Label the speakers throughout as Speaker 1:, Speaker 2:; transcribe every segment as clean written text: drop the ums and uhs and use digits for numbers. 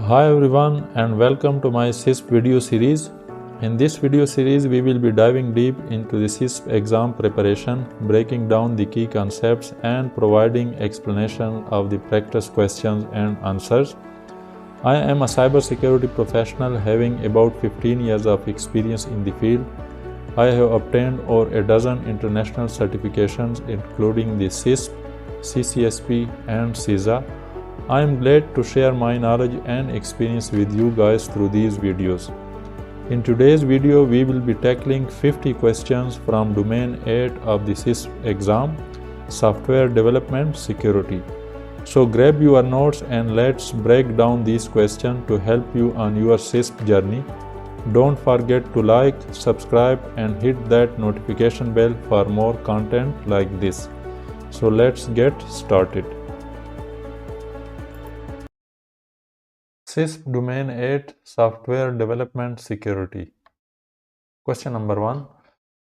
Speaker 1: Hi everyone and welcome to my CISSP video series. In this video series we will be diving deep into the CISSP exam preparation, breaking down the key concepts and providing explanation of the practice questions and answers. I am a cybersecurity professional having about 15 years of experience in the field. I have obtained over a dozen international certifications including the CISSP, CCSP and CISA. I am glad to share my knowledge and experience with you guys through these videos. In today's video, we will be tackling 50 questions from Domain 8 of the CISSP exam, Software Development Security. So grab your notes and let's break down these questions to help you on your CISSP journey. Don't forget to like, subscribe and hit that notification bell for more content like this. So let's get started. CISSP Domain 8 Software Development Security. Question number 1.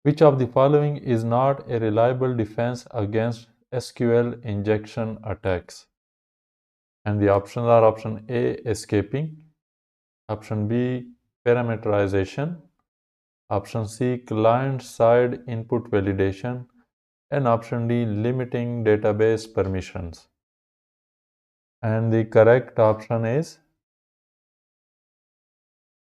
Speaker 1: Which of the following is not a reliable defense against SQL injection attacks? And the options are option A, escaping, option B, parameterization, option C, client-side input validation, and option D, limiting database permissions. And the correct option is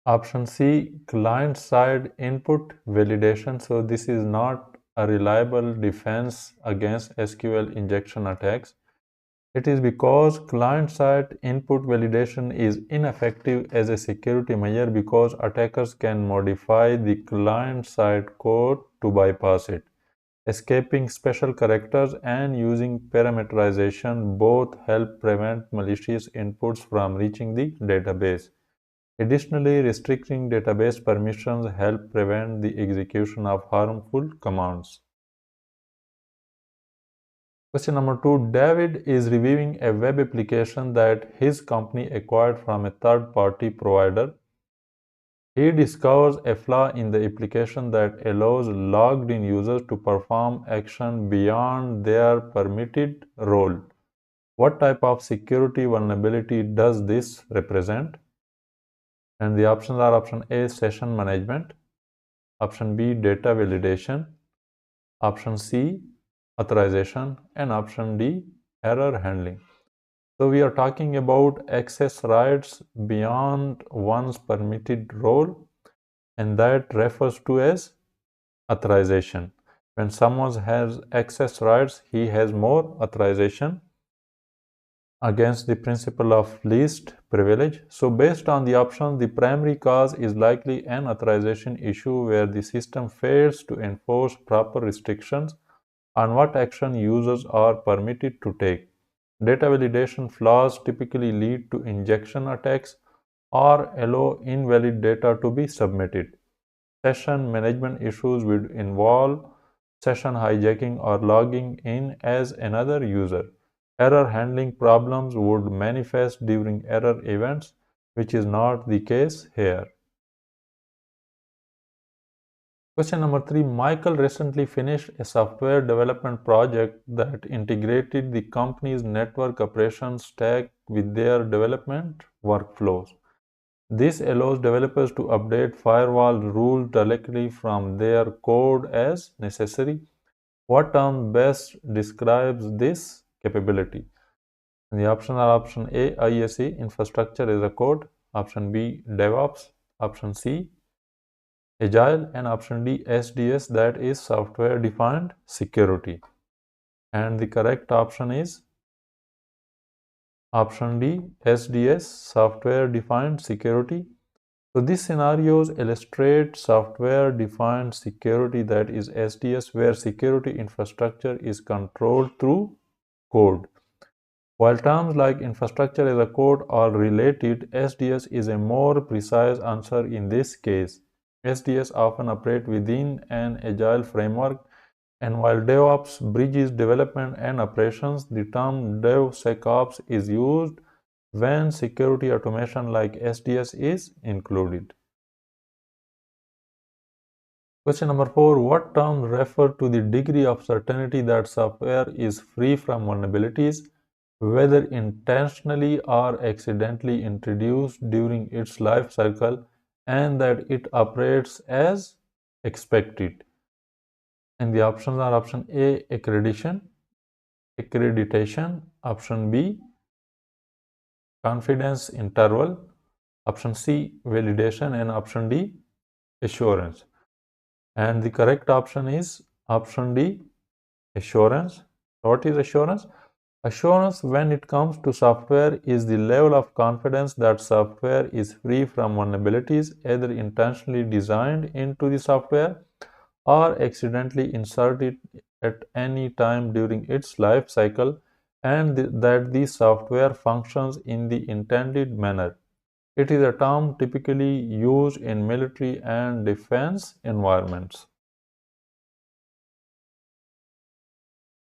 Speaker 1: option C, client-side input validation. So this is not a reliable defense against SQL injection attacks. It is because client-side input validation is ineffective as a security measure because attackers can modify the client-side code to bypass it. Escaping special characters and using parameterization both help prevent malicious inputs from reaching the database. Additionally, restricting database permissions help prevent the execution of harmful commands. Question number 2. David is reviewing a web application that his company acquired from a third-party provider. He discovers a flaw in the application that allows logged-in users to perform action beyond their permitted role. What type of security vulnerability does this represent? And the options are option A, session management, option B, data validation, option C, authorization, and option D, error handling. So we are talking about access rights beyond one's permitted role, and that refers to as authorization. When someone has access rights, he has more authorization against the principle of least privilege. So based on the option, the primary cause is likely an authorization issue where the system fails to enforce proper restrictions on what action users are permitted to take. Data validation flaws typically lead to injection attacks or allow invalid data to be submitted. Session management issues would involve session hijacking or logging in as another user. Error handling problems would manifest during error events, which is not the case here. Question number 3. Michael recently finished a software development project that integrated the company's network operations stack with their development workflows. This allows developers to update firewall rules directly from their code as necessary. What term best describes this capability? And the options are option A, ISE, infrastructure as a code, option B, DevOps, option C, Agile, and option D, SDS, that is software defined security. And the correct option is option D, SDS, software defined security. So these scenarios illustrate software defined security, that is SDS, where security infrastructure is controlled through code. While terms like infrastructure as a code are related, SDS is a more precise answer in this case. SDS often operate within an agile framework, and while DevOps bridges development and operations, the term DevSecOps is used when security automation like SDS is included. Question number 4. What terms refer to the degree of certainty that software is free from vulnerabilities? whether intentionally or accidentally introduced during its life cycle, and that it operates as expected. And the options are option A, accreditation, option B, confidence interval, option C, validation, and option D, assurance. And the correct option is option D, assurance. What is assurance? Assurance, when it comes to software, is the level of confidence that software is free from vulnerabilities, either intentionally designed into the software or accidentally inserted at any time during its life cycle, and that the software functions in the intended manner. It is a term typically used in military and defense environments.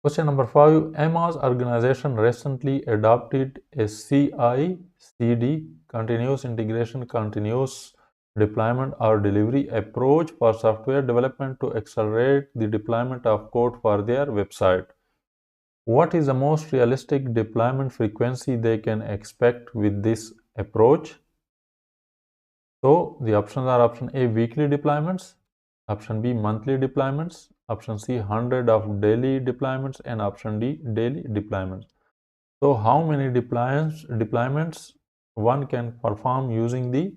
Speaker 1: Question number 5. EMA's organization recently adopted a CI/CD, continuous integration, continuous deployment or delivery approach for software development to accelerate the deployment of code for their website. What is the most realistic deployment frequency they can expect with this approach? So the options are option A, weekly deployments, option B, monthly deployments, option C, 100 of daily deployments, and option D, daily deployments. So how many deployments one can perform using the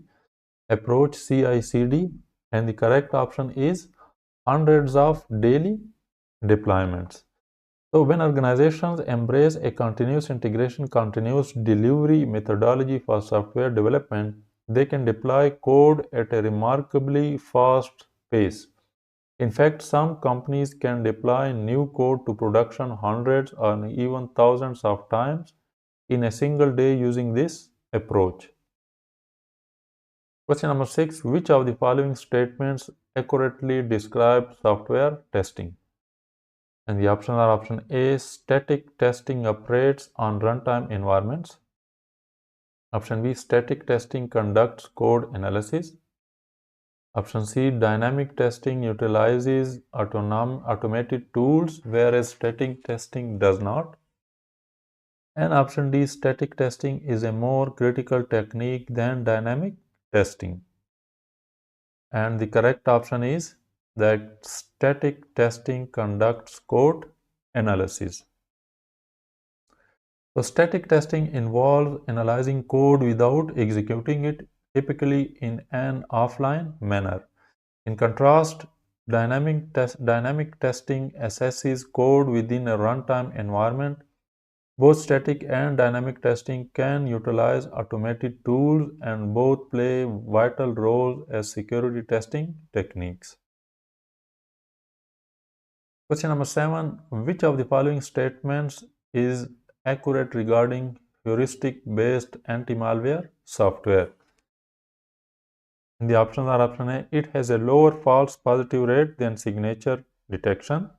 Speaker 1: approach CI/CD? And the correct option is hundreds of daily deployments. So when organizations embrace a continuous integration, continuous delivery methodology for software development, they can deploy code at a remarkably fast pace. In fact, some companies can deploy new code to production hundreds or even thousands of times in a single day using this approach. Question number 6. Which of the following statements accurately describe software testing? And the options are option A, static testing operates on runtime environments. Option B, static testing conducts code analysis. Option C, dynamic testing utilizes automated tools, whereas static testing does not. And option D, static testing is a more critical technique than dynamic testing. And the correct option is that static testing conducts code analysis. So static testing involves analyzing code without executing it, typically in an offline manner. In contrast, dynamic testing assesses code within a runtime environment. Both static and dynamic testing can utilize automated tools, and both play vital roles as security testing techniques. Question number 7. Which of the following statements is accurate regarding heuristic-based anti-malware software? And the options are option A, it has a lower false positive rate than signature detection.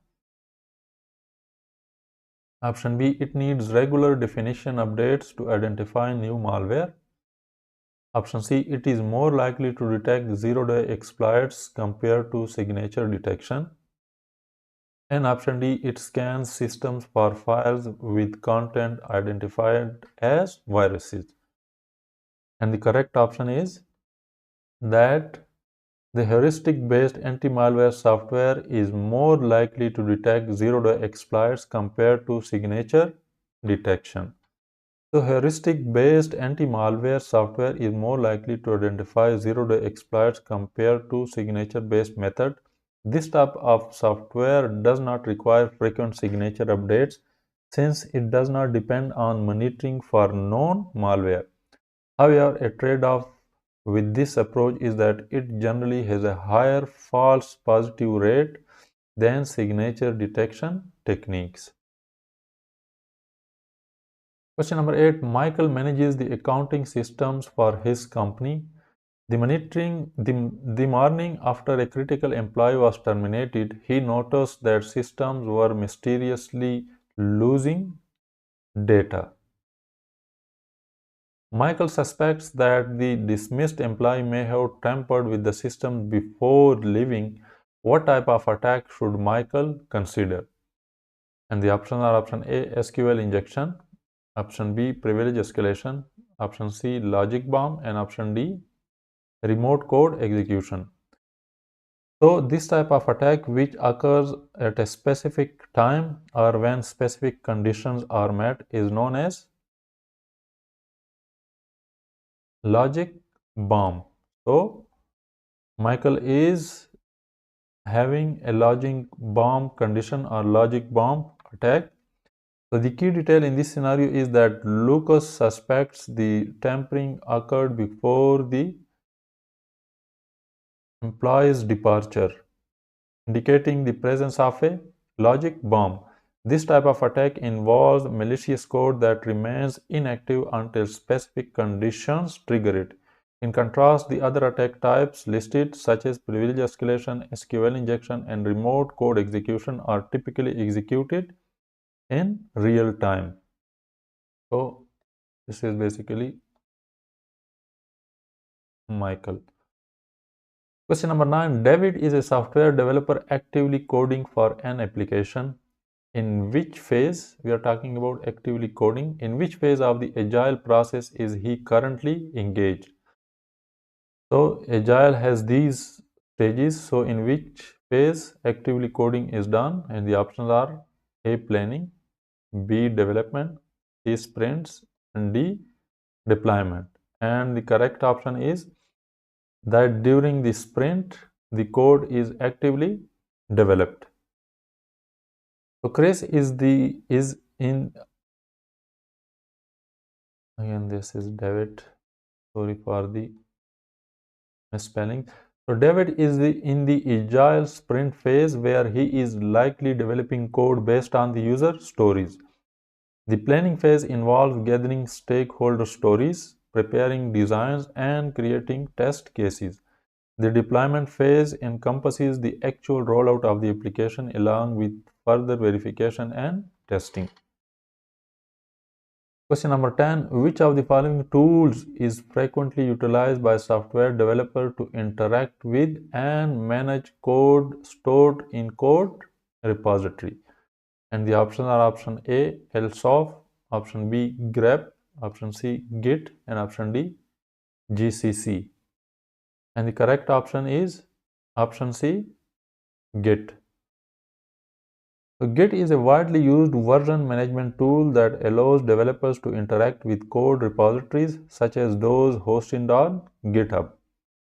Speaker 1: Option B, it needs regular definition updates to identify new malware. Option C, it is more likely to detect zero-day exploits compared to signature detection. And option D, it scans systems for files with content identified as viruses. And the correct option is that the heuristic-based anti-malware software is more likely to detect zero-day exploits compared to signature detection. So heuristic-based anti-malware software is more likely to identify zero-day exploits compared to signature-based method. This type of software does not require frequent signature updates since it does not depend on monitoring for known malware. However, a trade-off with this approach is that it generally has a higher false positive rate than signature detection techniques. Question number 8. Michael manages the accounting systems for his company. The morning after a critical employee was terminated, he noticed that systems were mysteriously losing data. Michael suspects that the dismissed employee may have tampered with the system before leaving. What type of attack should Michael consider? And the options are option A, SQL injection, Option B, privilege escalation. Option C, logic bomb. And option D, remote code execution. So this type of attack, which occurs at a specific time or when specific conditions are met, is known as logic bomb. So Michael is having a logic bomb condition or logic bomb attack. So the key detail in this scenario is that Lucas suspects the tampering occurred before the employee's departure, indicating the presence of a logic bomb. This type of attack involves malicious code that remains inactive until specific conditions trigger it. In contrast, the other attack types listed, such as privilege escalation, SQL injection, and remote code execution, are typically executed in real time. So, this is basically Michael. Question number 9. David is a software developer actively coding for an application. In which phase, we are talking about actively coding, in which phase of the Agile process is he currently engaged? So Agile has these stages. So in which phase actively coding is done? And the options are A, planning, B, development, C, sprints, and D, deployment. And the correct option is that during the sprint, the code is actively developed. So Chris is in, again this is David, sorry for the misspelling. So David is in the agile sprint phase where he is likely developing code based on the user stories. The planning phase involves gathering stakeholder stories, preparing designs, and creating test cases. The deployment phase encompasses the actual rollout of the application along with further verification and testing. Question number 10. Which of the following tools is frequently utilized by software developer to interact with and manage code stored in code repository? And the options are option A, LSOF, option B, grep, option C, Git, and option D, GCC. And the correct option is option C, Git. So Git is a widely used version management tool that allows developers to interact with code repositories such as those hosted on GitHub.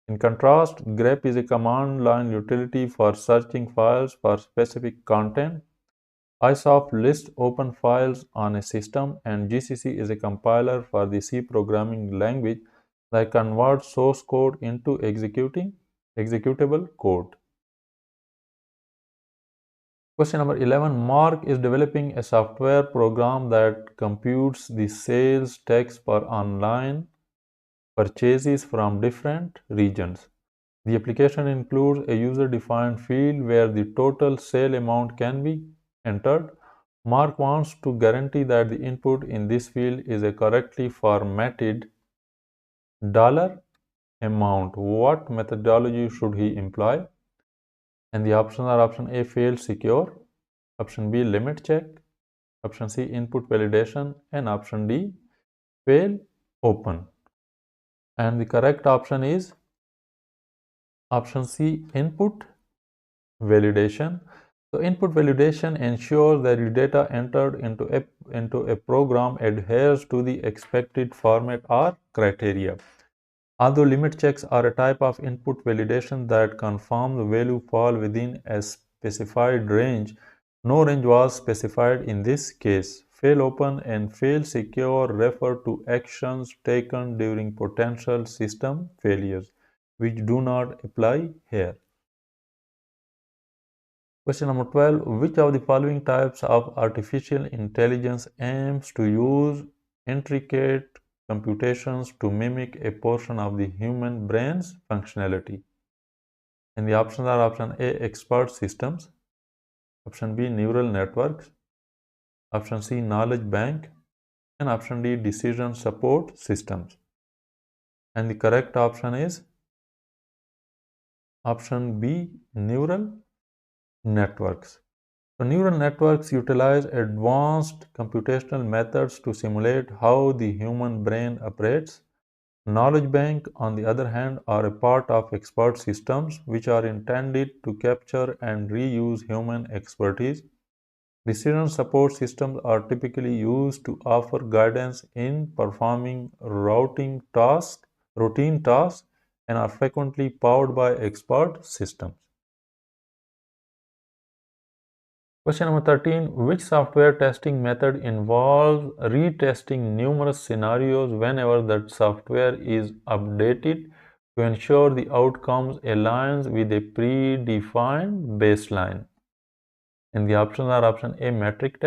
Speaker 1: In contrast, grep is a command line utility for searching files for specific content. ISOF lists open files on a system, and GCC is a compiler for the C programming language that converts source code into executable code. Question number 11. Mark is developing a software program that computes the sales tax for online purchases from different regions. The application includes a user-defined field where the total sale amount can be entered. Mark wants to guarantee that the input in this field is a correctly formatted dollar amount. What methodology should he employ? And the options are option A, fail secure, option B, limit check, option C, input validation, and option D, fail open. And the correct option is option C, input validation. So input validation ensures that the data entered into a program adheres to the expected format or criteria. Although limit checks are a type of input validation that confirms the value fall within a specified range, no range was specified in this case. Fail open and fail secure refer to actions taken during potential system failures, which do not apply here. Question number 12. Which of the following types of artificial intelligence aims to use intricate computations to mimic a portion of the human brain's functionality? And the options are option A, expert systems, option B, neural networks, option C, knowledge bank, and option D, decision support systems. And the correct option is option B, neural networks. So neural networks utilize advanced computational methods to simulate how the human brain operates. Knowledge banks, on the other hand, are a part of expert systems which are intended to capture and reuse human expertise. Decision support systems are typically used to offer guidance in performing routine tasks, and are frequently powered by expert systems. Question number 13. Which software testing method involves retesting numerous scenarios whenever that software is updated to ensure the outcomes aligns with a predefined baseline? And the options are option A, matrix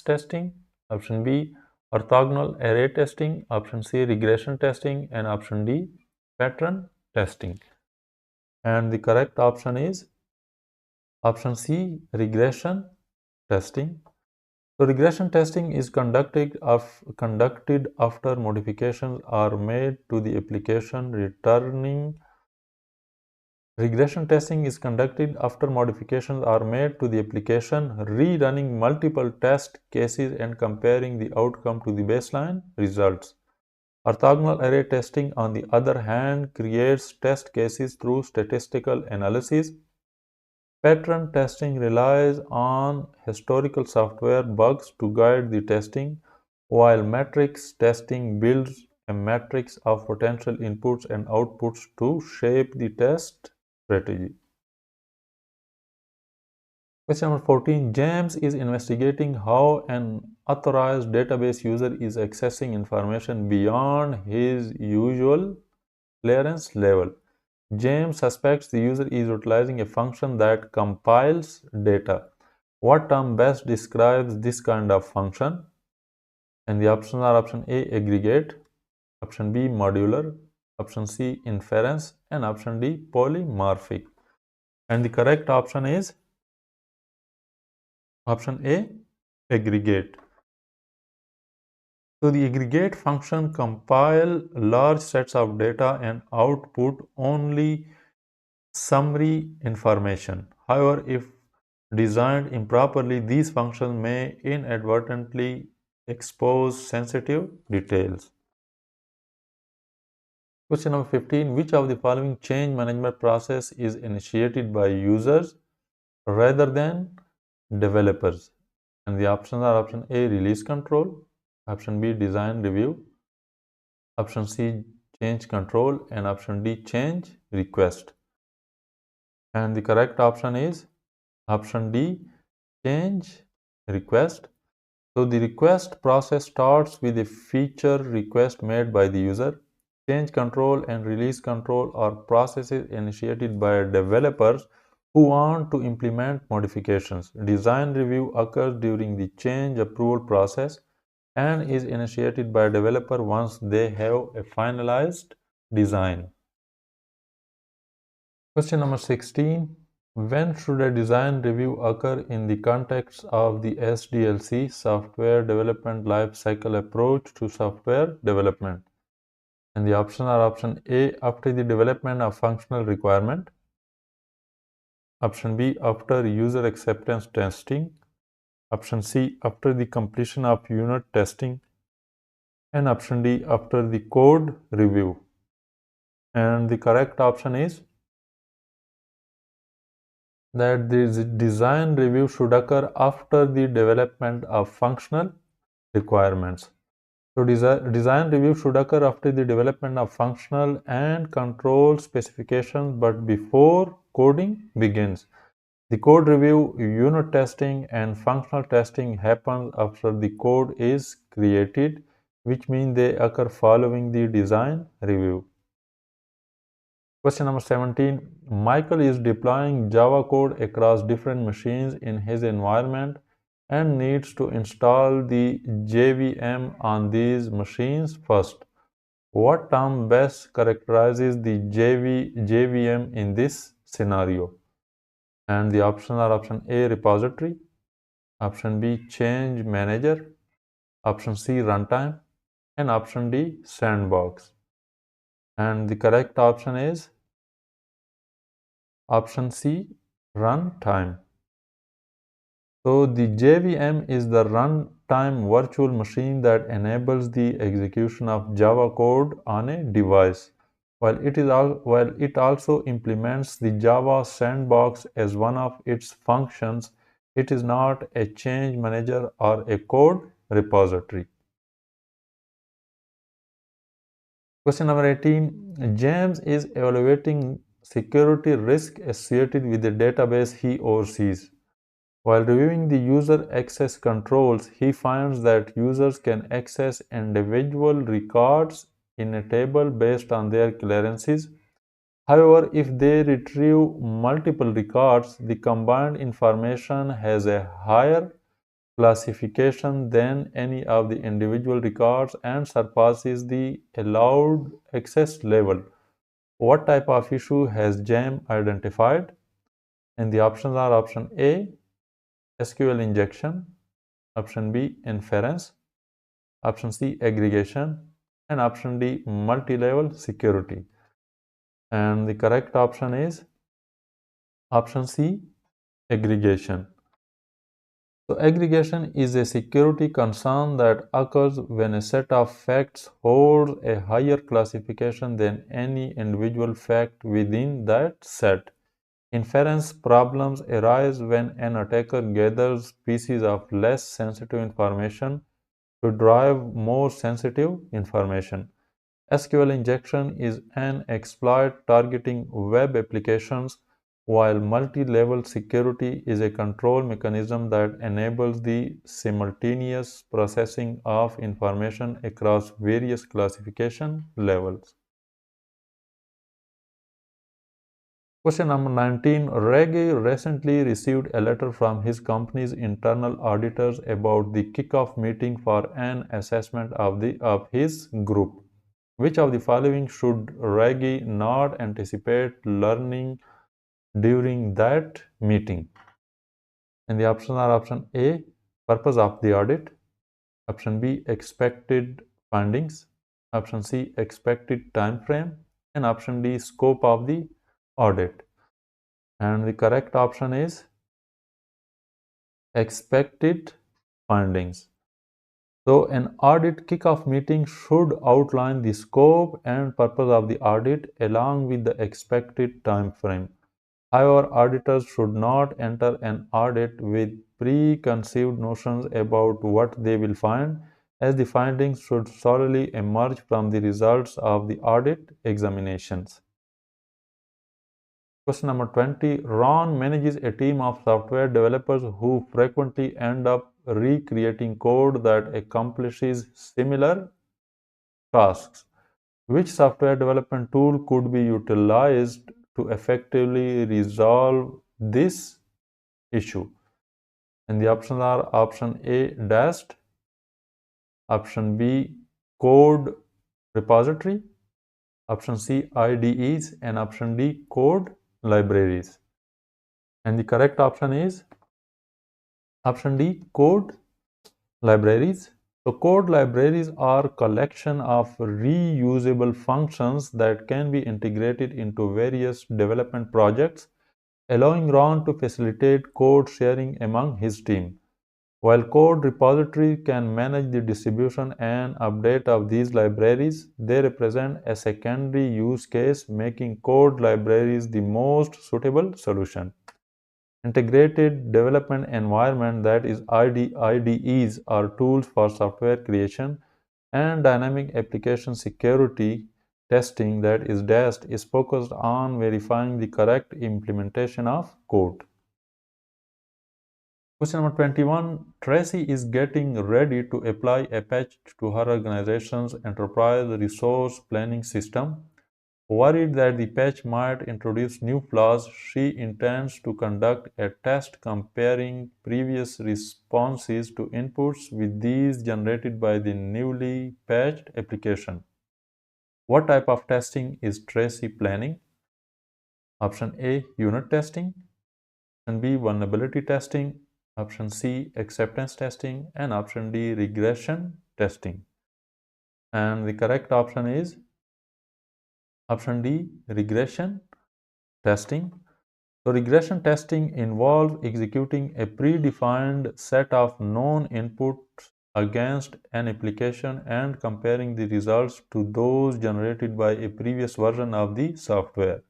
Speaker 1: testing, option B, orthogonal array testing, option C, regression testing, and option D, pattern testing. And the correct option is option C, regression testing. So regression testing is conducted after modifications are made to the application returning. Regression testing is conducted after modifications are made to the application, rerunning multiple test cases and comparing the outcome to the baseline results. Orthogonal array testing, on the other hand, creates test cases through statistical analysis. Pattern testing relies on historical software bugs to guide the testing, while matrix testing builds a matrix of potential inputs and outputs to shape the test strategy. Question number 14. James is investigating how an authorized database user is accessing information beyond his usual clearance level. James suspects the user is utilizing a function that compiles data. What term best describes this kind of function? And the options are option A, aggregate, option B, modular, option C, inference, and option D, polymorphic. And the correct option is option A, aggregate. So the aggregate function compile large sets of data and output only summary information. However, if designed improperly, these functions may inadvertently expose sensitive details. Question number 15. Which of the following change management process is initiated by users rather than developers? And the options are option A, release control, option B, design review, option C, change control, and option D, change request. And the correct option is option D, change request. So the request process starts with a feature request made by the user. Change control and release control are processes initiated by developers who want to implement modifications. Design review occurs during the change approval process and is initiated by a developer once they have a finalized design. Question number 16. When should a design review occur in the context of the SDLC, Software Development Life Cycle Approach to Software Development? And the options are option A, after the development of functional requirement, option B, after user acceptance testing, option C, after the completion of unit testing, and option D, after the code review. And the correct option is that the design review should occur after the development of functional requirements. So design review should occur after the development of functional and control specifications but before coding begins. The code review, unit testing, and functional testing happens after the code is created, which means they occur following the design review. Question number 17. Michael is deploying Java code across different machines in his environment and needs to install the JVM on these machines first. What term best characterizes the JVM in this scenario? And the options are option A, repository, option B, change manager, option C, runtime, and option D, sandbox. And the correct option is option C, runtime. So the JVM is the runtime virtual machine that enables the execution of Java code on a device. While it also implements the Java sandbox as one of its functions, it is not a change manager or a code repository. Question number 18. James is evaluating security risk associated with the database he oversees. While reviewing the user access controls, he finds that users can access individual records in a table based on their clearances. However, if they retrieve multiple records, the combined information has a higher classification than any of the individual records and surpasses the allowed access level. What type of issue has James identified? And the options are option A, SQL injection, option B, inference, option C, aggregation, and option D, multi-level security. And the correct option is option C, aggregation. So aggregation is a security concern that occurs when a set of facts holds a higher classification than any individual fact within that set. Inference problems arise when an attacker gathers pieces of less sensitive information to drive more sensitive information. SQL injection is an exploit targeting web applications, while multi-level security is a control mechanism that enables the simultaneous processing of information across various classification levels. Question number 19. Reggie recently received a letter from his company's internal auditors about the kickoff meeting for an assessment of his group. Which of the following should Reggie not anticipate learning during that meeting? And the options are option A, purpose of the audit, option B, expected findings, option C, expected time frame, and option D, scope of the audit. And the correct option is expected findings. So an audit kickoff meeting should outline the scope and purpose of the audit along with the expected time frame. However, auditors should not enter an audit with preconceived notions about what they will find, as the findings should solely emerge from the results of the audit examinations. Question number 20. Ron manages a team of software developers who frequently end up recreating code that accomplishes similar tasks. Which software development tool could be utilized to effectively resolve this issue? And the options are option A, DAST, option B, code repository, option C, IDEs, and option D, code libraries. And the correct option is option D, code libraries. So code libraries are a collection of reusable functions that can be integrated into various development projects, allowing Ron to facilitate code sharing among his team. While code repository can manage the distribution and update of these libraries, they represent a secondary use case, making code libraries the most suitable solution. Integrated development environment, that is IDEs, are tools for software creation, and dynamic application security testing, that is DAST, is focused on verifying the correct implementation of code. Question number 21. Tracy is getting ready to apply a patch to her organization's enterprise resource planning system. Worried that the patch might introduce new flaws, she intends to conduct a test comparing previous responses to inputs with these generated by the newly patched application. What type of testing is Tracy planning? Option A, unit testing, option B, vulnerability testing, option C, acceptance testing, and option D, regression testing. And the correct option is option D, regression testing. So regression testing involves executing a predefined set of known inputs against an application and comparing the results to those generated by a previous version of the software.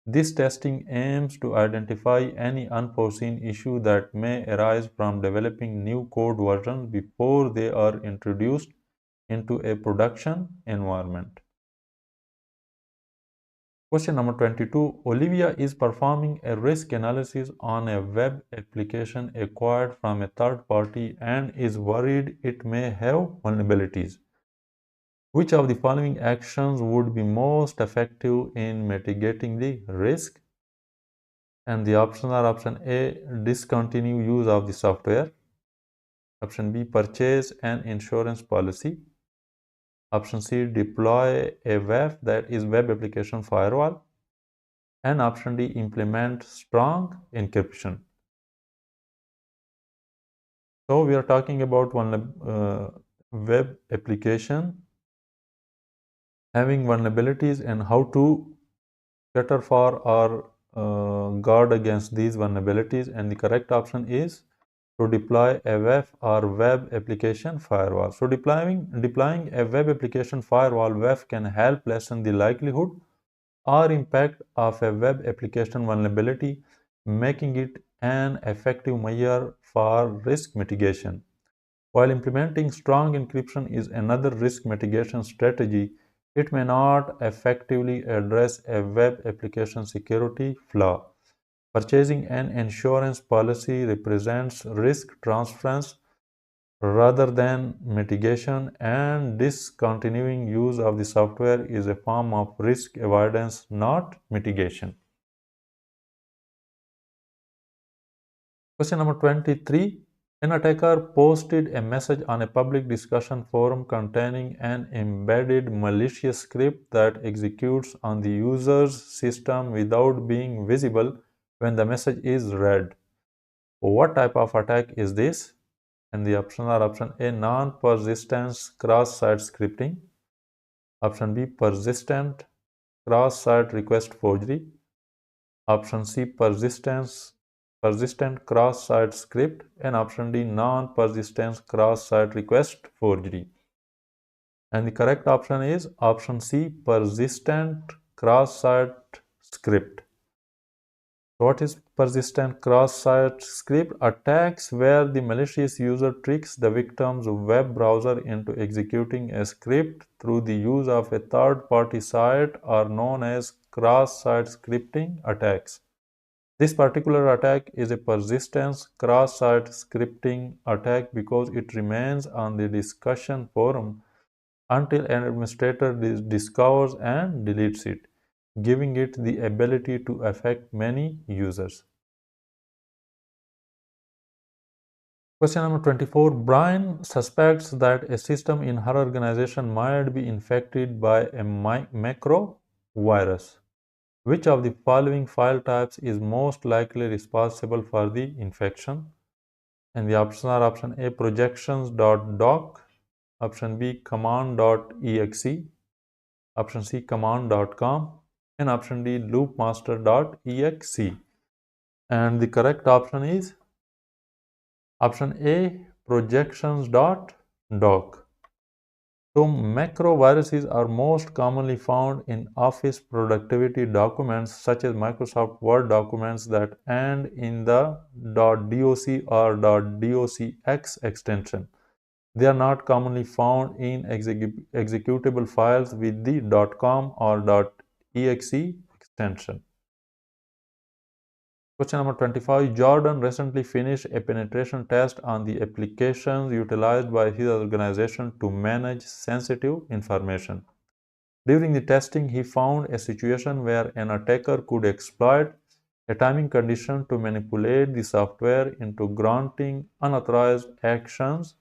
Speaker 1: This testing aims to identify any unforeseen issue that may arise from developing new code versions before they are introduced into a production environment. Question number 22. Olivia is performing a risk analysis on a web application acquired from a third party and is worried it may have vulnerabilities. Which of the following actions would be most effective in mitigating the risk? And the options are option A, discontinue use of the software. Option B, purchase an insurance policy. Option C, deploy a WAF, that is web application firewall. And option D, implement strong encryption. So we are talking about one web application having vulnerabilities and how to cater for or guard against these vulnerabilities, and the correct option is to deploy a web or web application firewall. So deploying a web application firewall WAF can help lessen the likelihood or impact of a web application vulnerability, making it an effective measure for risk mitigation. While implementing strong encryption is another risk mitigation strategy, it may not effectively address a web application security flaw. Purchasing an insurance policy represents risk transference rather than mitigation, and discontinuing use of the software is a form of risk avoidance, not mitigation. Question number 23. An attacker posted a message on a public discussion forum containing an embedded malicious script that executes on the user's system without being visible when the message is read. What type of attack is this? And the options are option A, non-persistence cross-site scripting. Option B, persistent cross-site request forgery. Option C, persistent cross-site script, and option D, non-persistent cross-site request forgery. And the correct option is option C, persistent cross-site script. What is persistent cross-site script? Attacks where the malicious user tricks the victim's web browser into executing a script through the use of a third-party site are known as cross-site scripting attacks. This particular attack is a persistent cross-site scripting attack because it remains on the discussion forum until an administrator discovers and deletes it, giving it the ability to affect many users. Question number 24. Brian suspects that a system in her organization might be infected by a macro virus. Which of the following file types is most likely responsible for the infection? And the options are option A, projections.doc, option B, command.exe, option C, command.com, and option D, loopmaster.exe. And the correct option is option A, projections.doc. So macroviruses are most commonly found in office productivity documents such as Microsoft Word documents that end in the .doc or .docx extension. They are not commonly found in executable files with the .com or .exe extension. Question number 25. Jordan recently finished a penetration test on the applications utilized by his organization to manage sensitive information. During the testing, he found a situation where an attacker could exploit a timing condition to manipulate the software into granting unauthorized actions.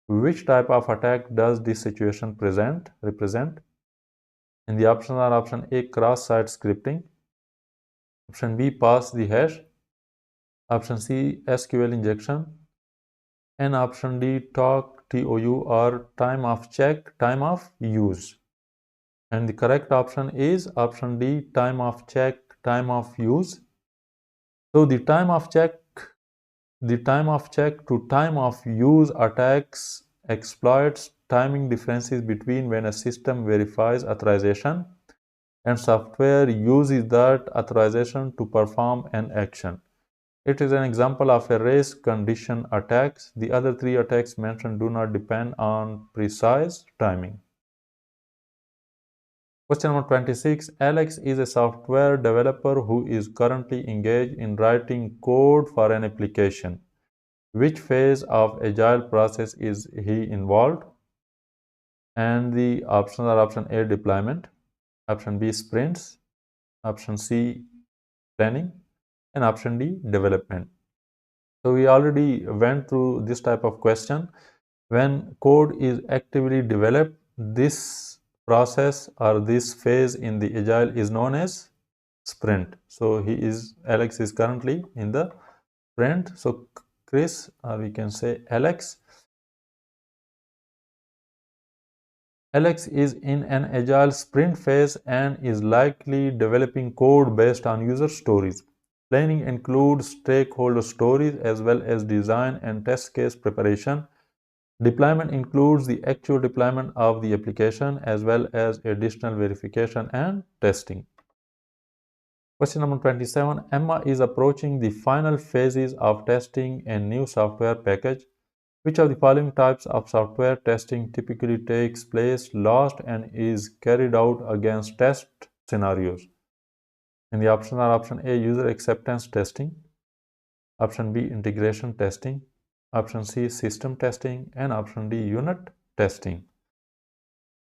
Speaker 1: Which type of attack does this situation represent? And the options are option A, cross-site scripting, option B, pass the hash, option C, SQL injection, and option D, TOU or time of check, time of use. And the correct option is option D, time of check, time of use. So the time of check to time of use attacks exploits timing differences between when a system verifies authorization and software uses that authorization to perform an action. It is an example of a race condition attacks. The other three attacks mentioned do not depend on precise timing. Question number 26. Alex is a software developer who is currently engaged in writing code for an application. Which phase of Agile process is he involved? And the options are option A, deployment, option B, sprints, option C, planning, and option D, development. So we already went through this type of question. When code is actively developed, this process or this phase in the Agile is known as sprint. So Alex is currently in the sprint. So Chris, or we can say Alex is in an agile sprint phase and is likely developing code based on user stories. Planning includes stakeholder stories as well as design and test case preparation. Deployment includes the actual deployment of the application as well as additional verification and testing. Question number 27. Emma is approaching the final phases of testing a new software package. Which of the following types of software testing typically takes place last and is carried out against test scenarios? And the options are option A, user acceptance testing, option B, integration testing, option C, system testing, and option D, unit testing.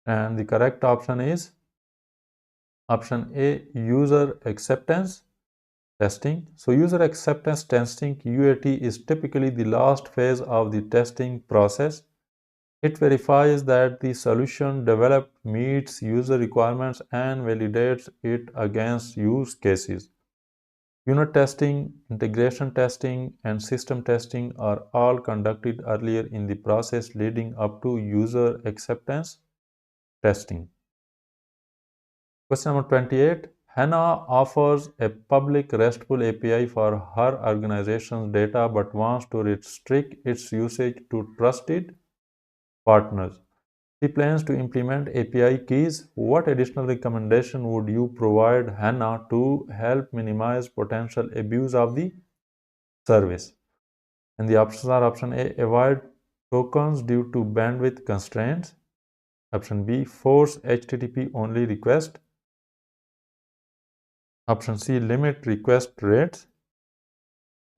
Speaker 1: And the correct option is option A, user acceptance testing. So user acceptance testing, UAT, is typically the last phase of the testing process. It verifies that the solution developed meets user requirements and validates it against use cases. Unit testing, integration testing, and system testing are all conducted earlier in the process leading up to user acceptance testing. Question number 28. Hannah offers a public RESTful API for her organization's data but wants to restrict its usage to trusted partners. She plans to implement API keys. What additional recommendation would you provide Hannah to help minimize potential abuse of the service? And the options are option A, avoid tokens due to bandwidth constraints. Option B, force HTTP only request. Option C, limit request rates.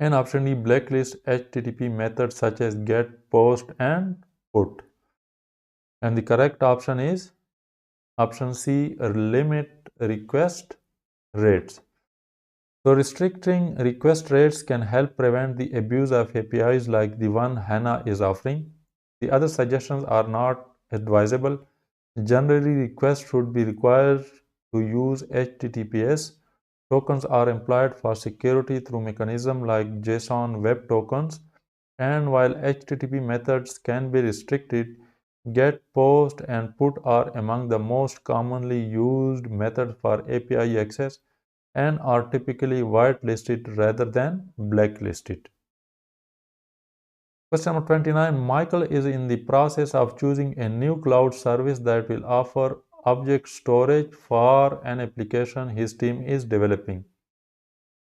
Speaker 1: And option D, blacklist HTTP methods such as get, post, and put. And the correct option is option C, limit request rates. So restricting request rates can help prevent the abuse of APIs like the one Hannah is offering. The other suggestions are not advisable. Generally, requests should be required to use HTTPS. Tokens are employed for security through mechanisms like JSON Web Tokens. And while HTTP methods can be restricted, GET, POST, and PUT are among the most commonly used methods for API access and are typically whitelisted rather than blacklisted. Question number 29. Michael is in the process of choosing a new cloud service that will offer object storage for an application his team is developing.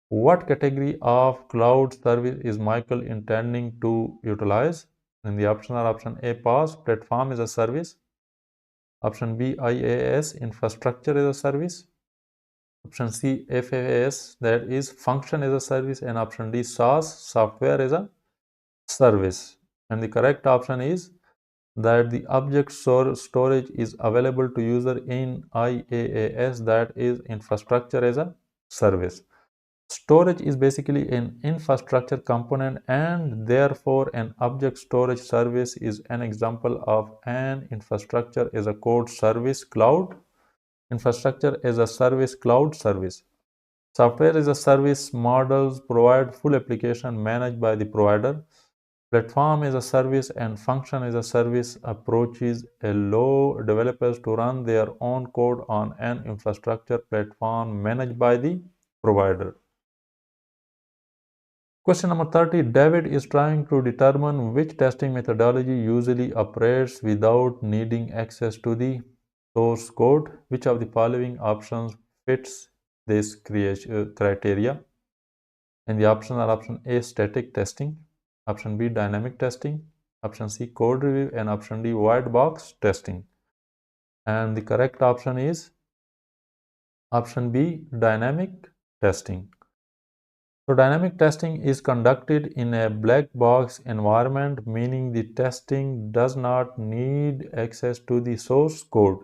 Speaker 1: What category of cloud service is Michael intending to utilize? And the options are option A, PaaS, platform as a service, option B, IaaS, infrastructure as a service, option C, FaaS, that is function as a service, and option D, SaaS, software as a service. And the correct option is that the object storage is available to user in IaaS, that is infrastructure as a service. Storage is basically an infrastructure component and therefore an object storage service is an example of an infrastructure as a code service cloud, infrastructure as a service cloud service. Software as a service models provide full application managed by the provider. Platform as a service and function as a service approaches allow developers to run their own code on an infrastructure platform managed by the provider. Question number 30. David is trying to determine which testing methodology usually operates without needing access to the source code. Which of the following options fits this criteria? And the options are option A, static testing, option B, dynamic testing, option C, code review, and option D, white box testing. And the correct option is option B, dynamic testing. So dynamic testing is conducted in a black box environment, meaning the testing does not need access to the source code.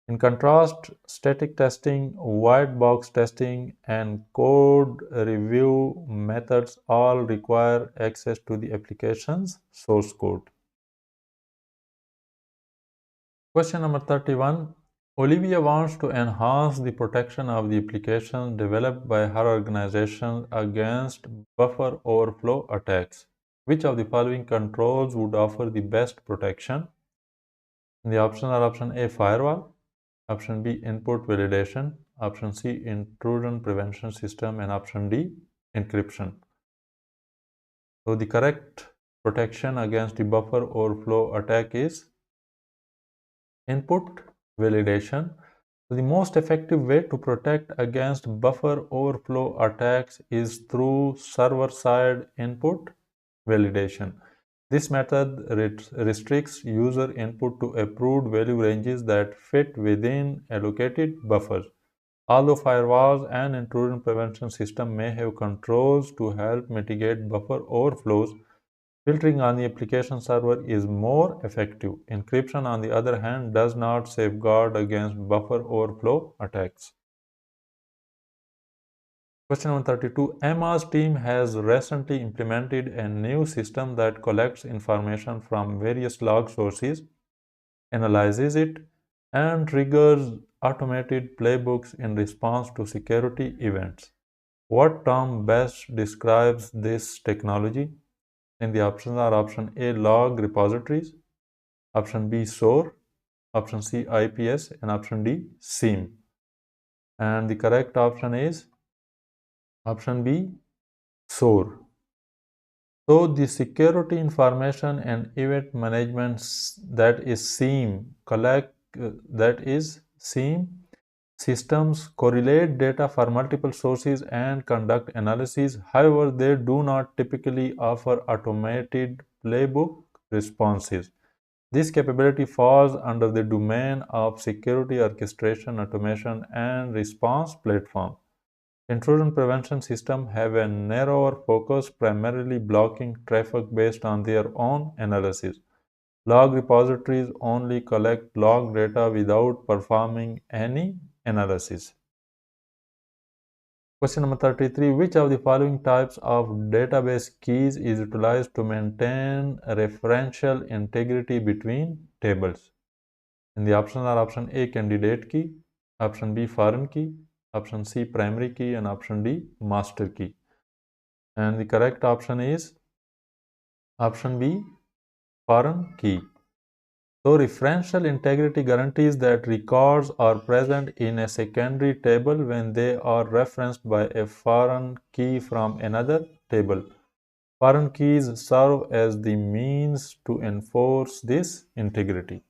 Speaker 1: In contrast, static testing, white box testing, and code review methods all require access to the application's source code. Question number 31. Olivia wants to enhance the protection of the applications developed by her organization against buffer overflow attacks. Which of the following controls would offer the best protection? And the options are option A, firewall, option B, input validation, option C, intrusion prevention system, and option D, encryption. So the correct protection against the buffer overflow attack is input validation. So the most effective way to protect against buffer overflow attacks is through server-side input validation. This method restricts user input to approved value ranges that fit within allocated buffers. Although firewalls and intrusion prevention systems may have controls to help mitigate buffer overflows, filtering on the application server is more effective. Encryption, on the other hand, does not safeguard against buffer overflow attacks. Question number 32. Emma's team has recently implemented a new system that collects information from various log sources, analyzes it, and triggers automated playbooks in response to security events. What term best describes this technology? And the options are option A, log repositories, option B, SOAR, option C, IPS, and option D, SIEM. And the correct option is option B, SOAR. So the security information and event management that is SIEM systems correlate data for multiple sources and conduct analysis. However, they do not typically offer automated playbook responses. This capability falls under the domain of security orchestration, automation, and response platform. Intrusion prevention systems have a narrower focus, primarily blocking traffic based on their own analysis. Log repositories only collect log data without performing any analysis. Question number 33. Which of the following types of database keys is utilized to maintain referential integrity between tables? And the options are option A, candidate key, option B, foreign key, option C, primary key, and option D, master key. And the correct option is option B, foreign key. So referential integrity guarantees that records are present in a secondary table when they are referenced by a foreign key from another table. Foreign keys serve as the means to enforce this integrity.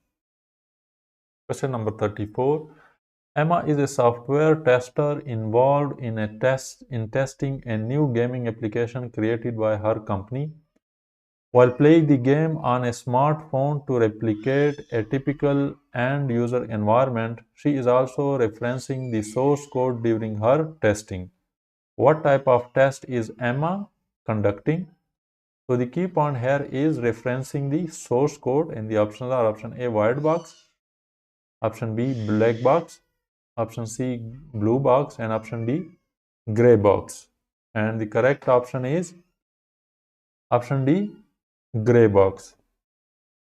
Speaker 1: Question number 34. Emma is a software tester involved in testing a new gaming application created by her company. While playing the game on a smartphone to replicate a typical end-user environment, she is also referencing the source code during her testing. What type of test is Emma conducting? So the key point here is referencing the source code, and the options are option A, white box, option B, black box, option C, blue box, and option D, gray box. And the correct option is option D, gray box.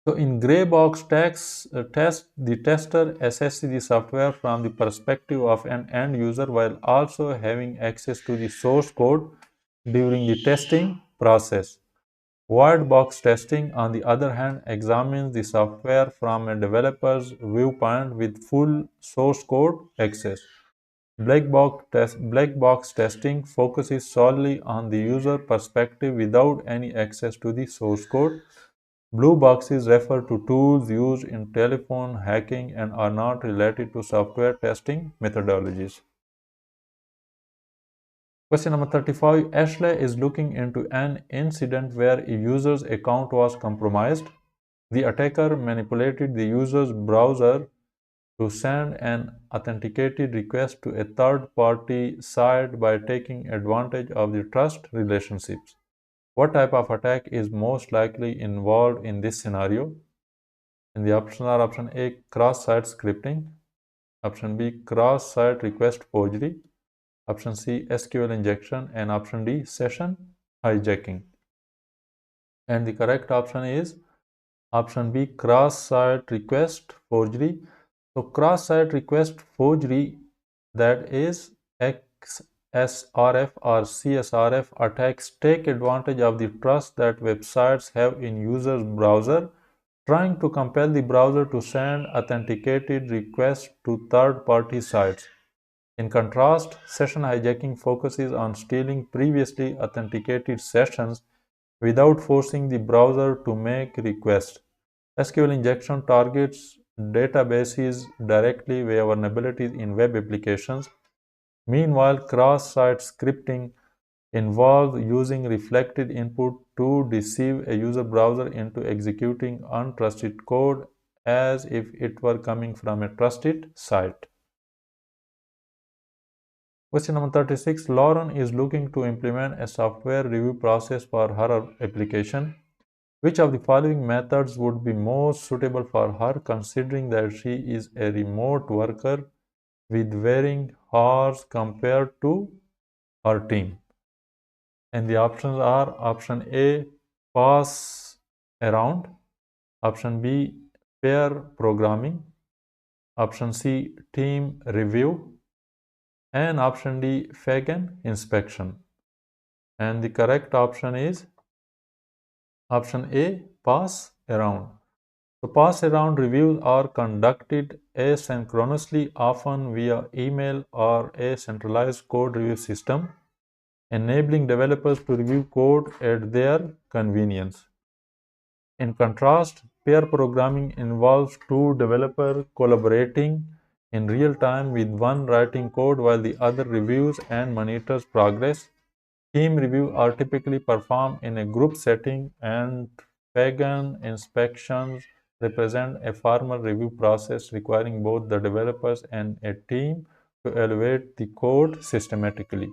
Speaker 1: So in gray box test, the tester assesses the software from the perspective of an end user while also having access to the source code during the testing process. White box testing, on the other hand, examines the software from a developer's viewpoint with full source code access. Black box testing focuses solely on the user perspective without any access to the source code. Blue boxes refer to tools used in telephone hacking and are not related to software testing methodologies. Question number 35. Ashley is looking into an incident where a user's account was compromised. The attacker manipulated the user's browser to send an authenticated request to a third-party site by taking advantage of the trust relationships. What type of attack is most likely involved in this scenario? And the options are option A, cross-site scripting, option B, cross-site request forgery, option C, SQL injection, and option D, session hijacking. And the correct option is option B, cross-site request forgery. So cross-site request forgery, that is XSRF or CSRF attacks, take advantage of the trust that websites have in users' browser, trying to compel the browser to send authenticated requests to third-party sites. In contrast, session hijacking focuses on stealing previously authenticated sessions without forcing the browser to make requests. SQL injection targets databases directly via vulnerabilities in web applications. Meanwhile, cross-site scripting involves using reflected input to deceive a user browser into executing untrusted code as if it were coming from a trusted site. Question number 36. Lauren is looking to implement a software review process for her application. Which of the following methods would be most suitable for her, considering that she is a remote worker with varying hours compared to her team? And the options are option A, pass around, option B, pair programming, option C, team review, and option D, Fagan inspection. And the correct option is option A, pass around. So pass around reviews are conducted asynchronously, often via email or a centralized code review system, enabling developers to review code at their convenience. In contrast, pair programming involves two developers collaborating in real time, with one writing code while the other reviews and monitors progress. Team reviews are typically performed in a group setting, and pagan inspections represent a formal review process requiring both the developers and a team to evaluate the code systematically.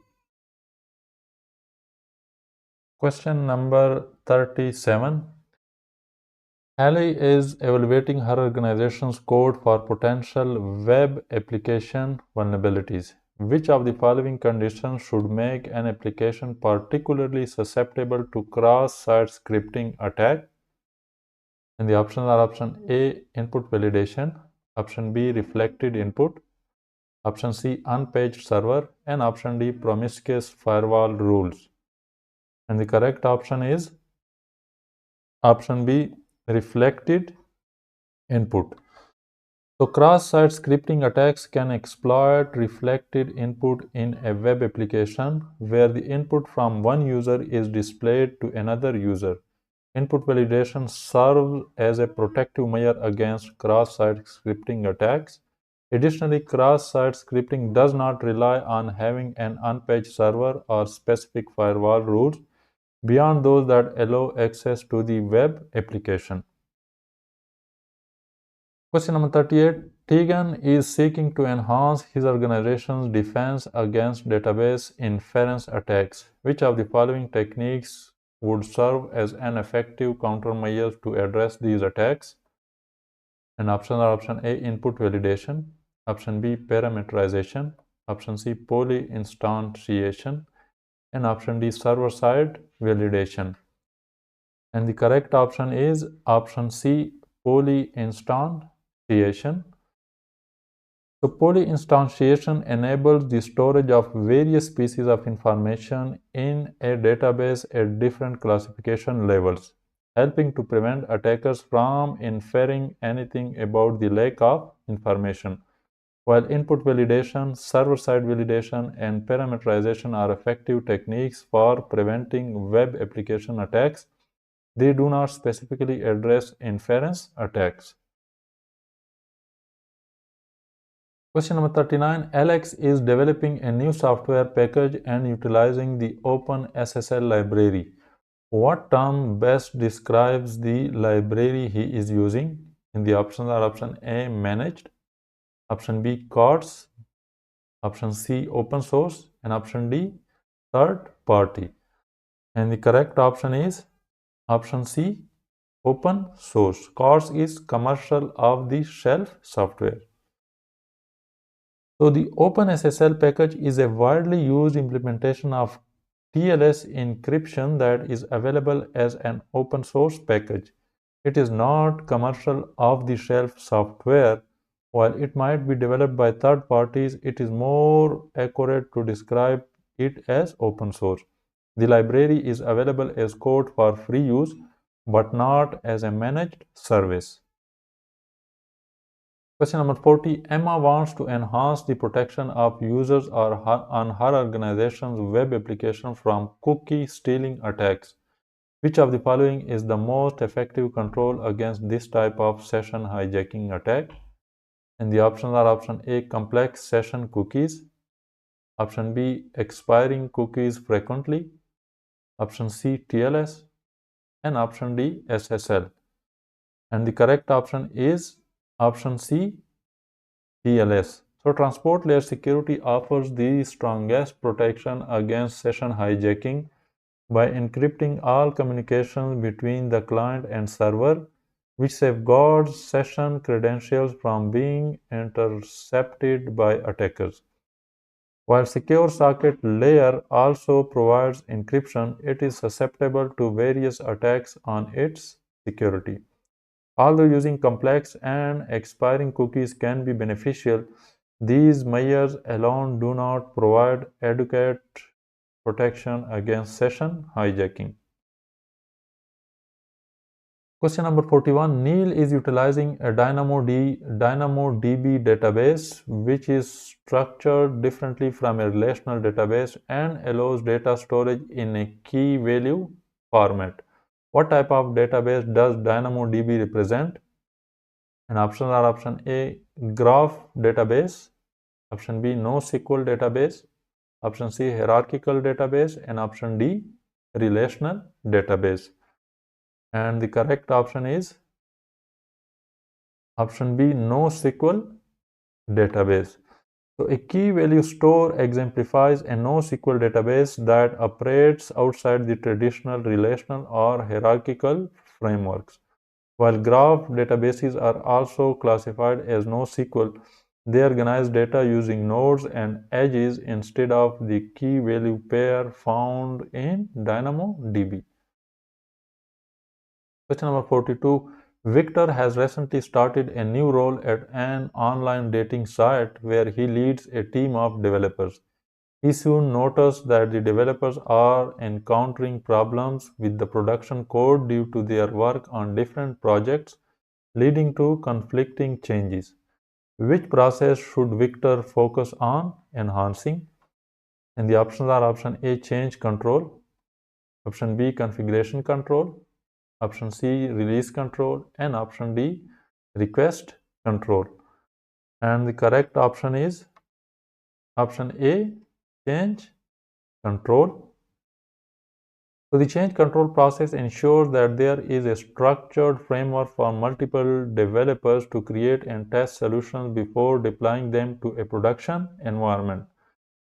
Speaker 1: Question number 37. Hallie is evaluating her organization's code for potential web application vulnerabilities. Which of the following conditions should make an application particularly susceptible to cross-site scripting attack? And the options are option A, input validation, option B, reflected input, option C, unpaged server, and option D, promiscuous firewall rules. And the correct option is option B, reflected input. So cross-site scripting attacks can exploit reflected input in a web application where the input from one user is displayed to another user. Input validation serves as a protective measure against cross-site scripting attacks. Additionally, cross-site scripting does not rely on having an unpaged server or specific firewall rules beyond those that allow access to the web application. Question number 38. Tegan is seeking to enhance his organization's defense against database inference attacks. Which of the following techniques would serve as an effective countermeasure to address these attacks? And options are option A, input validation, option B, parameterization, option C, poly instantiation, and option D, server-side validation. And the correct option is option C, poly instantiation. So poly instantiation enables the storage of various pieces of information in a database at different classification levels, helping to prevent attackers from inferring anything about the lack of information. While input validation, server-side validation, and parameterization are effective techniques for preventing web application attacks, they do not specifically address inference attacks. Question number 39. Alex is developing a new software package and utilizing the OpenSSL library. What term best describes the library he is using? And the options are option A, managed, option B, COTS, option C, open source, and option D, third party. And the correct option is option C, open source. COTS is commercial off-the-shelf software. So the OpenSSL package is a widely used implementation of TLS encryption that is available as an open source package. It is not commercial off-the-shelf software. While it might be developed by third parties, it is more accurate to describe it as open source. The library is available as code for free use, but not as a managed service. Question number 40. Emma wants to enhance the protection of users on her organization's web application from cookie stealing attacks. Which of the following is the most effective control against this type of session hijacking attack? And the options are option A, complex session cookies, option B, expiring cookies frequently, option C, TLS, and option D, SSL. And the correct option is option C, TLS. So transport layer security offers the strongest protection against session hijacking by encrypting all communications between the client and server, which safeguards session credentials from being intercepted by attackers. While secure socket layer also provides encryption, it is susceptible to various attacks on its security. Although using complex and expiring cookies can be beneficial, these measures alone do not provide adequate protection against session hijacking. Question number 41. Neil is utilizing a DynamoDB database, which is structured differently from a relational database and allows data storage in a key value format. What type of database does DynamoDB represent? And options are option A, graph database, option B, NoSQL database, option C, hierarchical database, and option D, relational database. And the correct option is option B, NoSQL database. So a key value store exemplifies a NoSQL database that operates outside the traditional relational or hierarchical frameworks. While graph databases are also classified as NoSQL, they organize data using nodes and edges instead of the key value pair found in DynamoDB. Question number 42. Victor has recently started a new role at an online dating site where he leads a team of developers. He soon noticed that the developers are encountering problems with the production code due to their work on different projects, leading to conflicting changes. Which process should Victor focus on enhancing? And the options are option A, change control, option B, configuration control, option C, release control, and option D, request control. And the correct option is option A, change control. So the change control process ensures that there is a structured framework for multiple developers to create and test solutions before deploying them to a production environment.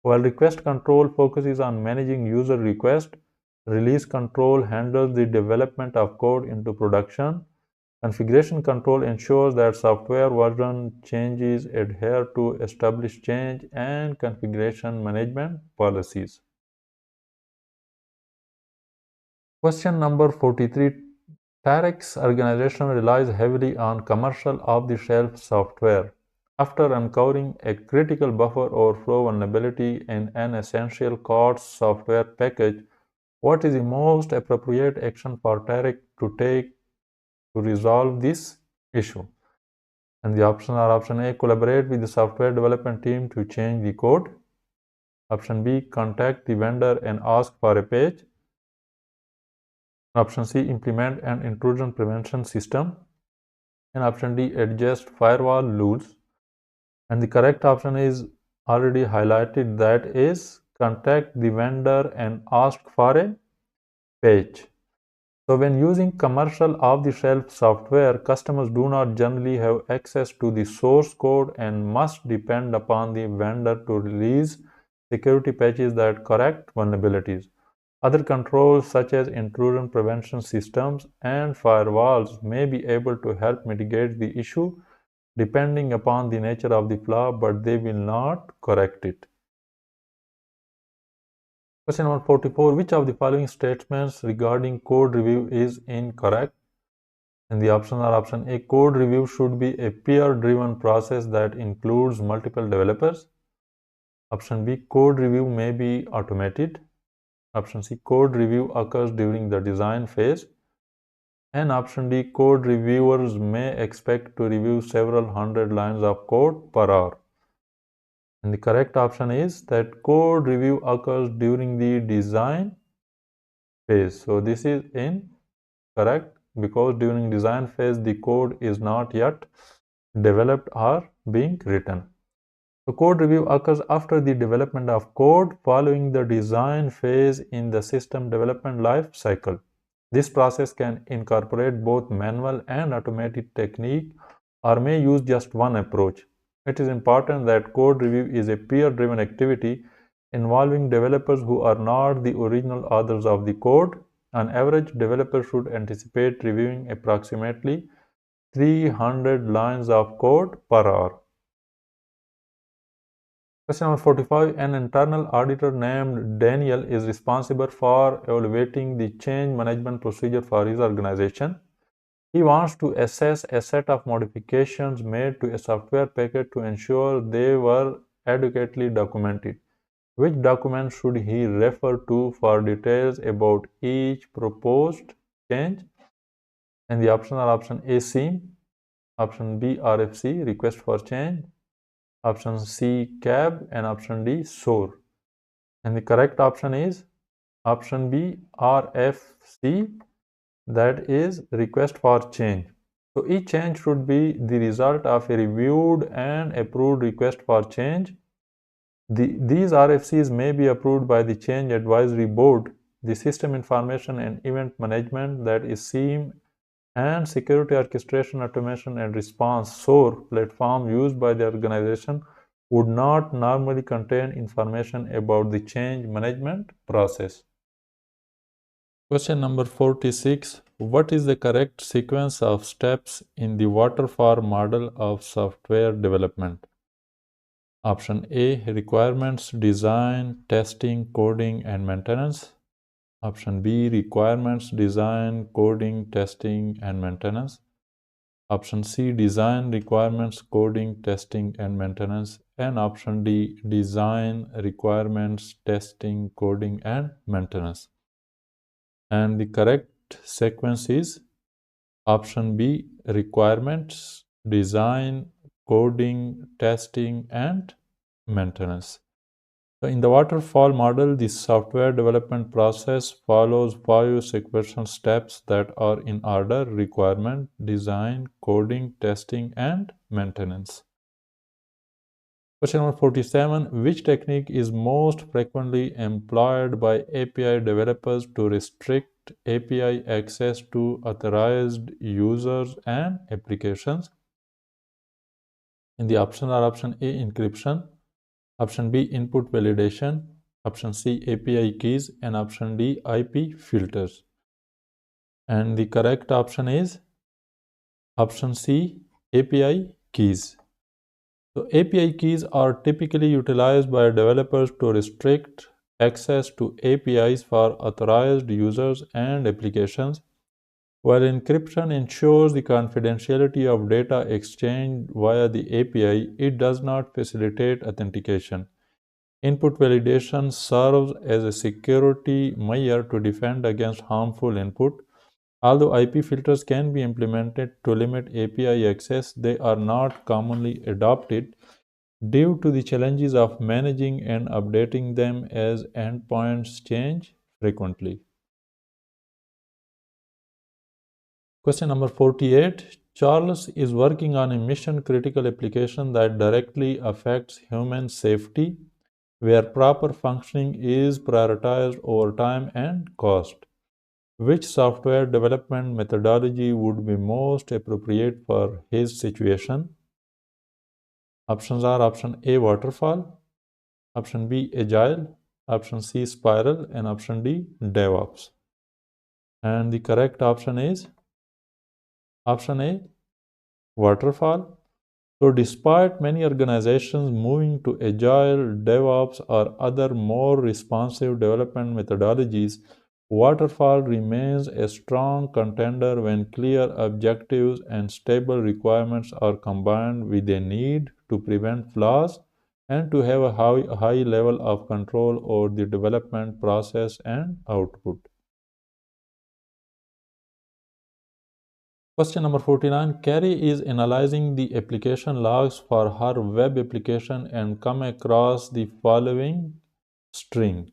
Speaker 1: While request control focuses on managing user requests, release control handles the development of code into production. Configuration control ensures that software version changes adhere to established change and configuration management policies. Question number 43. Tarek's organization relies heavily on commercial off-the-shelf software. After uncovering a critical buffer overflow vulnerability in an essential COTS software package, what is the most appropriate action for Tarek to take to resolve this issue? And the options are option A, collaborate with the software development team to change the code. Option B, contact the vendor and ask for a patch. Option C, implement an intrusion prevention system. And option D, adjust firewall rules. And the correct option is already highlighted, that is contact the vendor and ask for a patch. So when using commercial off-the-shelf software, customers do not generally have access to the source code and must depend upon the vendor to release security patches that correct vulnerabilities. Other controls such as intrusion prevention systems and firewalls may be able to help mitigate the issue depending upon the nature of the flaw, but they will not correct it. Question number 44. Which of the following statements regarding code review is incorrect? And the options are option A, code review should be a peer-driven process that includes multiple developers. Option B, code review may be automated. Option C, code review occurs during the design phase. And option D, code reviewers may expect to review several hundred lines of code per hour. And the correct option is that code review occurs during the design phase. So this is incorrect because during design phase the code is not yet developed or being written. So code review occurs after the development of code following the design phase in the system development life cycle. This process can incorporate both manual and automated technique or may use just one approach. It is important that code review is a peer-driven activity involving developers who are not the original authors of the code. On average, developers should anticipate reviewing approximately 300 lines of code per hour. Question number 45. An internal auditor named Daniel is responsible for evaluating the change management procedure for his organization. He wants to assess a set of modifications made to a software package to ensure they were adequately documented. Which document should he refer to for details about each proposed change? And the options are option A, SIEM, option B, RFC, request for change, option C, CAB, and option D, SOAR. And the correct option is option B, RFC, that is request for change. So each change should be the result of a reviewed and approved request for change. These RFCs may be approved by the Change Advisory Board, the System Information and Event Management, that is SIEM, and Security Orchestration, Automation and Response SOAR platform used by the organization would not normally contain information about the change management process. Question number 46. What is the correct sequence of steps in the waterfall model of software development? Option A, requirements, design, testing, coding, and maintenance. Option B, requirements, design, coding, testing, and maintenance. Option C, design, requirements, coding, testing, and maintenance. And option D, design, requirements, testing, coding, and maintenance. And the correct sequence is option B, requirements, design, coding, testing, and maintenance. So in the waterfall model, the software development process follows 5 sequential steps that are in order: requirement, design, coding, testing, and maintenance. Question number 47. Which technique is most frequently employed by API developers to restrict API access to authorized users and applications? And the options are option A, encryption, option B, input validation, option C, API keys, and option D, IP filters. And the correct option is option C, API keys. So API keys are typically utilized by developers to restrict access to APIs for authorized users and applications, while encryption ensures the confidentiality of data exchanged via the API. It does not facilitate authentication. Input validation serves as a security measure to defend against harmful input. Although IP filters can be implemented to limit API access, they are not commonly adopted due to the challenges of managing and updating them as endpoints change frequently. Question number 48. Charles is working on a mission critical application that directly affects human safety, where proper functioning is prioritized over time and cost. Which software development methodology would be most appropriate for his situation? Options are option A waterfall, option B agile, option C spiral, and option D DevOps. And the correct option is option A waterfall. So, despite many organizations moving to agile, DevOps, or other more responsive development methodologies, waterfall remains a strong contender when clear objectives and stable requirements are combined with a need to prevent flaws and to have a high level of control over the development process and output. Question number 49. Carrie is analyzing the application logs for her web application and come across the following string.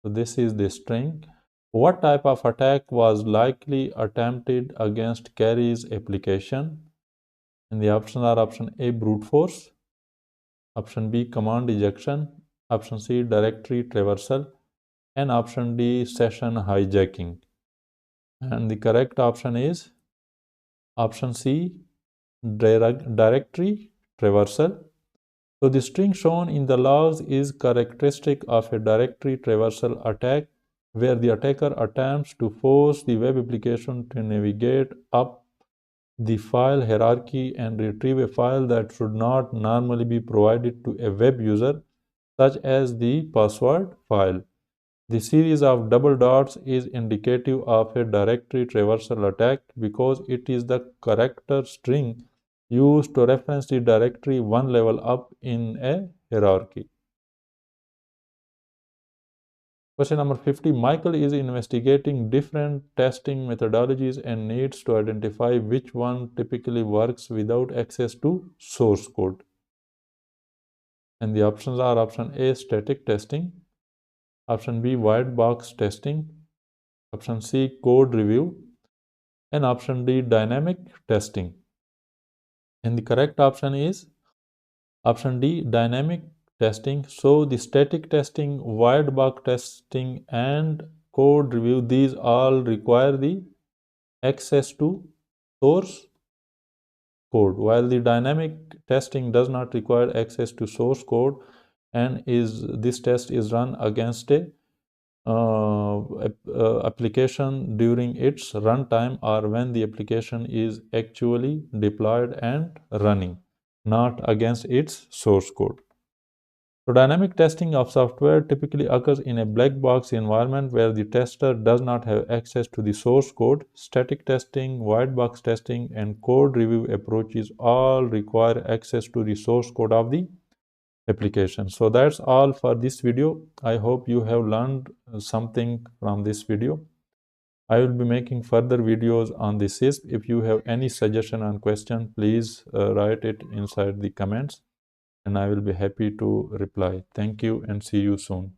Speaker 1: So this is the string. What type of attack was likely attempted against Carrie's application? And the options are option A brute force, option B command ejection, option C directory traversal, and option D session hijacking. And the correct option is option C directory traversal. So the string shown in the logs is characteristic of a directory traversal attack where the attacker attempts to force the web application to navigate up the file hierarchy and retrieve a file that should not normally be provided to a web user, such as the password file. The series of double dots is indicative of a directory traversal attack because it is the character string used to reference the directory one level up in a hierarchy. Question number 50. Michael is investigating different testing methodologies and needs to identify which one typically works without access to source code. And the options are option A static testing, option B white box testing, option C code review, and option D dynamic testing. And the correct option is option D dynamic testing. So the static testing, white box testing, and code review, these all require the access to source code, while the dynamic testing does not require access to source code, and this test is run against a application during its runtime or when the application is actually deployed and running, not against its source code. So dynamic testing of software typically occurs in a black box environment where the tester does not have access to the source code. Static testing, white box testing, and code review approaches all require access to the source code of the application. So that's all for this video. I hope you have learned something from this video. I will be making further videos on the CISSP. If you have any suggestion or question, please write it inside the comments and I will be happy to reply. Thank you and see you soon.